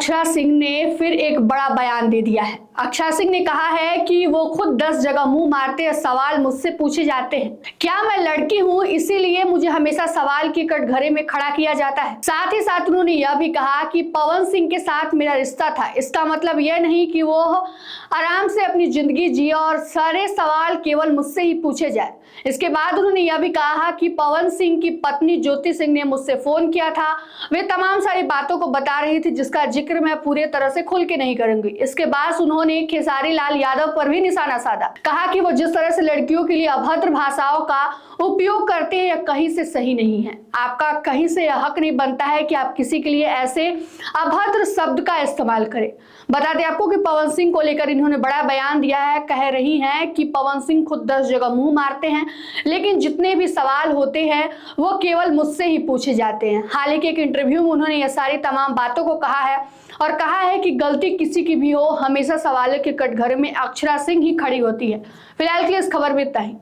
अक्षरा सिंह ने फिर एक बड़ा बयान दे दिया है। अक्षरा सिंह ने कहा है कि वो खुद 10 जगह मुंह मारते हैं, सवाल मुझसे पूछे जाते हैं। क्या मैं लड़की हूं इसीलिए मुझे हमेशा सवाल की कटघरे में खड़ा किया जाता है। साथ ही साथ उन्होंने यह भी कहा कि पवन सिंह के साथ मेरा रिश्ता था, इसका मतलब यह नहीं कि वो आराम से अपनी जिंदगी जिए और सारे सवाल केवल मुझसे ही पूछे जाए। इसके बाद उन्होंने यह भी कहा कि पवन सिंह की पत्नी ज्योति सिंह ने मुझसे फोन किया था, वे तमाम सारी बातों को बता रही थी जिसका जिक्र मैं पूरे तरह से खुल के नहीं करूंगी। इसके बाद उन्होंने खेसारी लाल यादव पर भी निशाना साधा, कहा कि वो जिस तरह से लड़कियों के लिए अभद्र भाषाओं का उपयोग करते हैं यह कहीं से सही नहीं है। आपका कहीं से यह हक नहीं बनता है कि आप किसी के लिए ऐसे अभद्र शब्द का इस्तेमाल करें। बता दें आपको कि पवन सिंह को लेकर इन्होंने बड़ा बयान दिया है। कह रही हैं कि पवन सिंह खुद 10 जगह मुंह मारते हैं, लेकिन जितने भी सवाल होते हैं वो केवल मुझसे ही पूछे जाते हैं। हालांकि एक इंटरव्यू में उन्होंने यह सारी तमाम बातों को कहा है और कहा है कि गलती किसी की भी हो, हमेशा सवालों के कटघरे में अक्षरा सिंह ही खड़ी होती है। फिलहाल के लिए इस खबर में इतना ही।